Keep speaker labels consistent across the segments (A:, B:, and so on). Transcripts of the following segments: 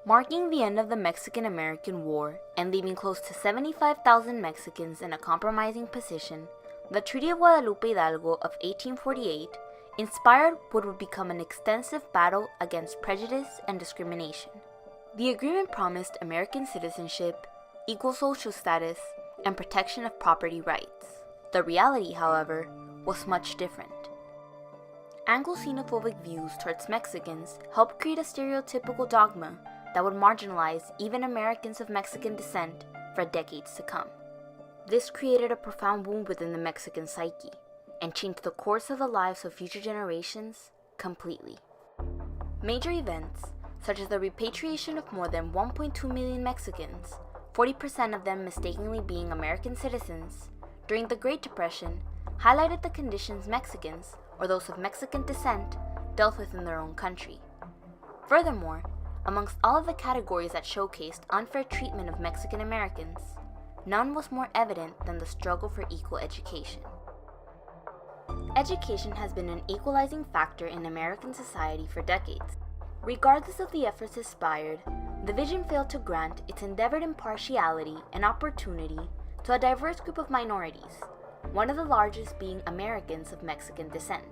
A: Marking the end of the Mexican-American War and leaving close to 75,000 Mexicans in a compromising position, the Treaty of Guadalupe Hidalgo of 1848 inspired what would become an extensive battle against prejudice and discrimination. The agreement promised American citizenship, equal social status, and protection of property rights. The reality, however, was much different. Anglo-xenophobic views towards Mexicans helped create a stereotypical dogma that would marginalize even Americans of Mexican descent for decades to come. This created a profound wound within the Mexican psyche and changed the course of the lives of future generations completely. Major events, such as the repatriation of more than 1.2 million Mexicans, 40% of them mistakenly being American citizens, during the Great Depression, highlighted the conditions Mexicans, or those of Mexican descent, dealt with in their own country. Furthermore, amongst all of the categories that showcased unfair treatment of Mexican Americans, none was more evident than the struggle for equal education. Education has been an equalizing factor in American society for decades. Regardless of the efforts aspired, the vision failed to grant its endeavored impartiality and opportunity to a diverse group of minorities, one of the largest being Americans of Mexican descent.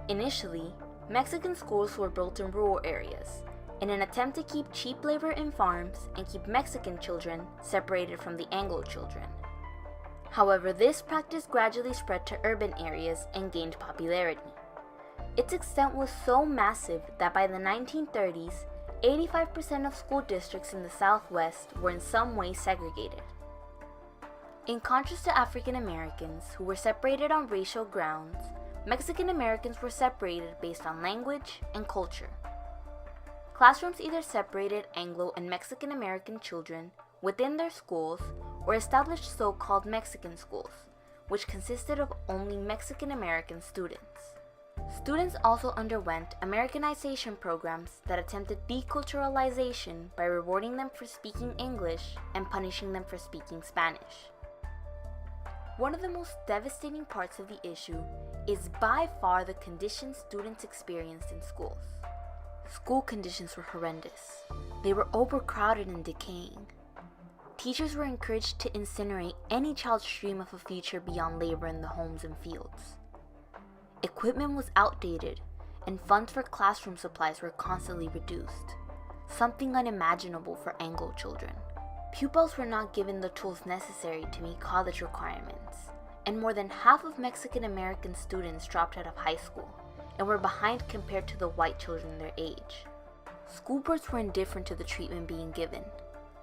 A: Initially, Mexican schools were built in rural areas, in an attempt to keep cheap labor in farms and keep Mexican children separated from the Anglo children. However, this practice gradually spread to urban areas and gained popularity. Its extent was so massive that by the 1930s, 85% of school districts in the Southwest were in some way segregated. In contrast to African Americans, who were separated on racial grounds, Mexican Americans were separated based on language and culture. Classrooms either separated Anglo and Mexican American children within their schools or established so-called Mexican schools, which consisted of only Mexican American students. Students also underwent Americanization programs that attempted deculturalization by rewarding them for speaking English and punishing them for speaking Spanish. One of the most devastating parts of the issue is by far the conditions students experienced in schools. School conditions were horrendous. They were overcrowded and decaying. Teachers were encouraged to incinerate any child's dream of a future beyond labor in the homes and fields. Equipment was outdated, and funds for classroom supplies were constantly reduced, something unimaginable for Anglo children. Pupils were not given the tools necessary to meet college requirements, and more than half of Mexican American students dropped out of high school and were behind compared to the white children their age. School boards were indifferent to the treatment being given,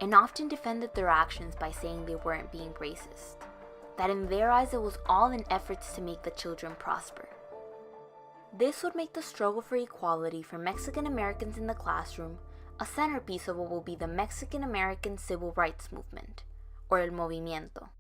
A: and often defended their actions by saying they weren't being racist, that in their eyes it was all in efforts to make the children prosper. This would make the struggle for equality for Mexican Americans in the classroom a centerpiece of what will be the Mexican American Civil Rights Movement, or El Movimiento.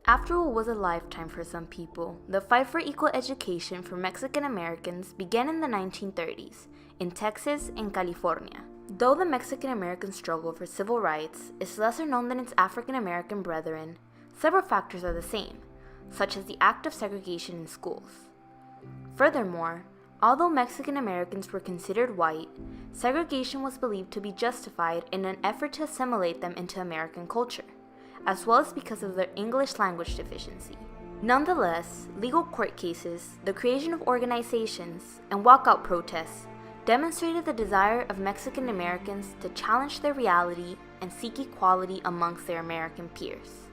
A: After what was a lifetime for some people, the fight for equal education for Mexican Americans began in the 1930s in Texas and California. Though the Mexican American struggle for civil rights is lesser known than its African American brethren, several factors are the same, such as the act of segregation in schools. Furthermore, although Mexican Americans were considered white, segregation was believed to be justified in an effort to assimilate them into American culture, as well as because of their English language deficiency. Nonetheless, legal court cases, the creation of organizations, and walkout protests demonstrated the desire of Mexican Americans to challenge their reality and seek equality amongst their American peers.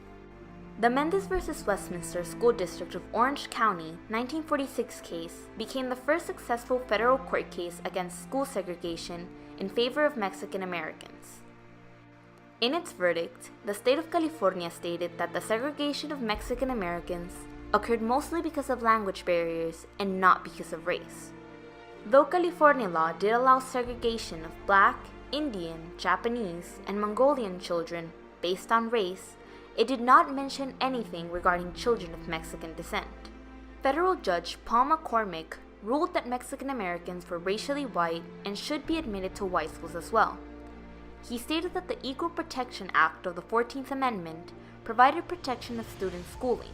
A: The Mendez versus Westminster School District of Orange County 1946 case became the first successful federal court case against school segregation in favor of Mexican Americans. In its verdict, the state of California stated that the segregation of Mexican Americans occurred mostly because of language barriers and not because of race. Though California law did allow segregation of Black, Indian, Japanese, and Mongolian children based on race, it did not mention anything regarding children of Mexican descent. Federal Judge Paul McCormick ruled that Mexican Americans were racially white and should be admitted to white schools as well. He stated that the Equal Protection Act of the 14th Amendment provided protection of student schooling.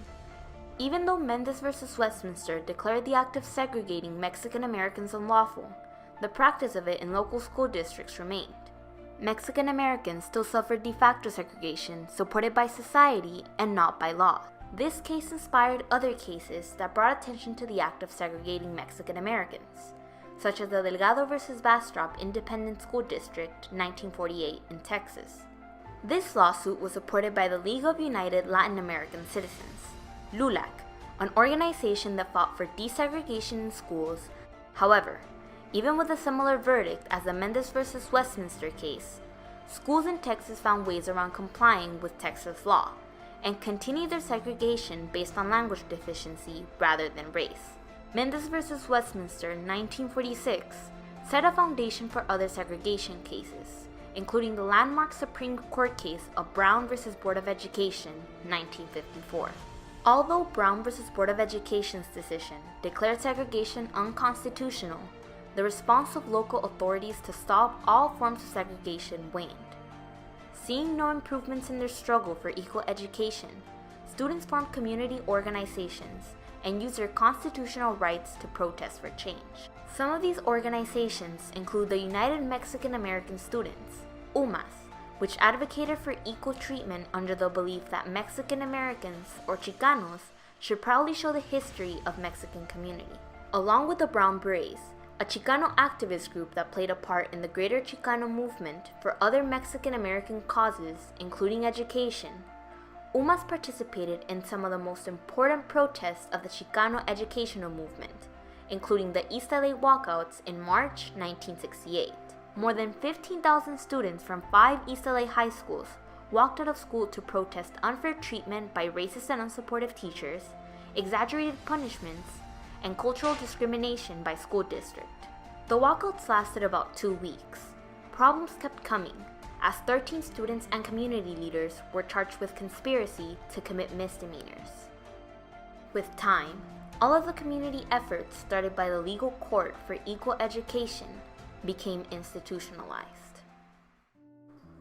A: Even though Mendez versus Westminster declared the act of segregating Mexican Americans unlawful, the practice of it in local school districts remained. Mexican Americans still suffered de facto segregation supported by society and not by law. This case inspired other cases that brought attention to the act of segregating Mexican Americans, such as the Delgado versus Bastrop Independent School District, 1948 in Texas. This lawsuit was supported by the League of United Latin American Citizens, LULAC, an organization that fought for desegregation in schools. However, even with a similar verdict as the Mendez versus Westminster case, schools in Texas found ways around complying with Texas law and continued their segregation based on language deficiency rather than race. Mendez versus Westminster, 1946, set a foundation for other segregation cases, including the landmark Supreme Court case of Brown versus Board of Education, 1954. Although Brown versus Board of Education's decision declared segregation unconstitutional, the response of local authorities to stop all forms of segregation waned. Seeing no improvements in their struggle for equal education, students formed community organizations and used their constitutional rights to protest for change. Some of these organizations include the United Mexican American Students, UMAS, which advocated for equal treatment under the belief that Mexican Americans, or Chicanos, should proudly show the history of Mexican community. Along with the Brown Berets, a Chicano activist group that played a part in the greater Chicano movement for other Mexican American causes, including education, UMAS participated in some of the most important protests of the Chicano educational movement, including the East LA walkouts in March 1968. More than 15,000 students from 5 East LA high schools walked out of school to protest unfair treatment by racist and unsupportive teachers, exaggerated punishments, and cultural discrimination by school district. The walkouts lasted about 2 weeks. Problems kept coming, as 13 students and community leaders were charged with conspiracy to commit misdemeanors. With time, all of the community efforts started by the legal court for equal education became institutionalized.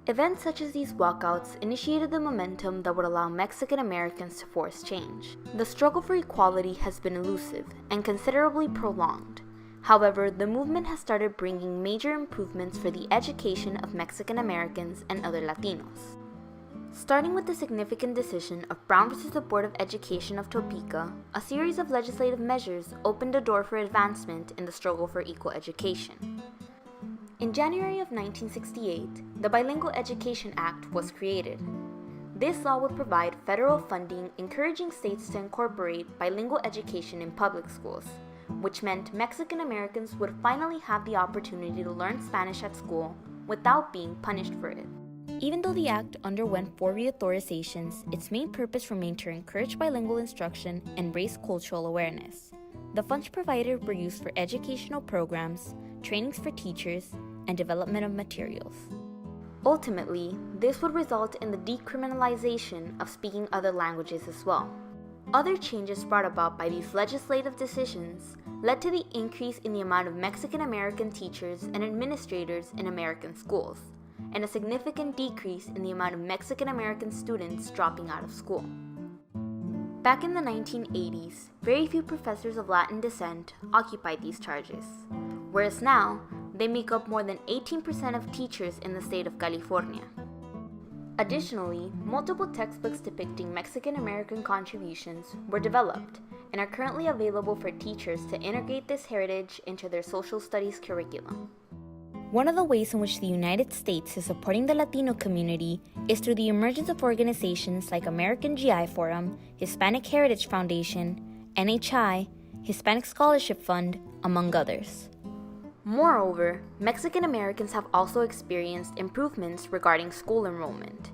A: Events such as these walkouts initiated the momentum that would allow Mexican Americans to force change. The struggle for equality has been elusive and considerably prolonged. However, the movement has started bringing major improvements for the education of Mexican Americans and other Latinos. Starting with the significant decision of Brown versus the Board of Education of Topeka, a series of legislative measures opened a door for advancement in the struggle for equal education. In January of 1968, the Bilingual Education Act was created. This law would provide federal funding encouraging states to incorporate bilingual education in public schools, which meant Mexican Americans would finally have the opportunity to learn Spanish at school without being punished for it. Even though the act underwent 4 reauthorizations, its main purpose remained to encourage bilingual instruction and raise cultural awareness. The funds provided were used for educational programs, trainings for teachers, and development of materials. Ultimately, this would result in the decriminalization of speaking other languages as well. Other changes brought about by these legislative decisions led to the increase in the amount of Mexican American teachers and administrators in American schools, and a significant decrease in the amount of Mexican American students dropping out of school. Back in the 1980s, very few professors of Latin descent occupied these charges, whereas now, they make up more than 18% of teachers in the state of California. Additionally, multiple textbooks depicting Mexican American contributions were developed and are currently available for teachers to integrate this heritage into their social studies curriculum. One of the ways in which the United States is supporting the Latino community is through the emergence of organizations like American GI Forum, Hispanic Heritage Foundation, NHI, Hispanic Scholarship Fund, among others. Moreover, Mexican Americans have also experienced improvements regarding school enrollment.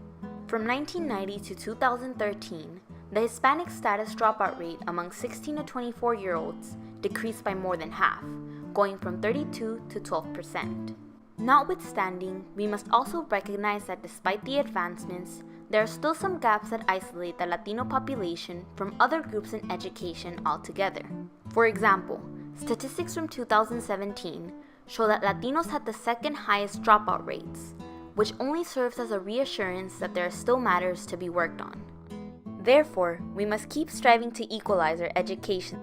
A: From 1990 to 2013, the Hispanic status dropout rate among 16 to 24-year-olds decreased by more than half, going from 32 to 12%. Notwithstanding, we must also recognize that despite the advancements, there are still some gaps that isolate the Latino population from other groups in education altogether. For example, statistics from 2017 show that Latinos had the second highest dropout rates, which only serves as a reassurance that there are still matters to be worked on. Therefore, we must keep striving to equalize our education.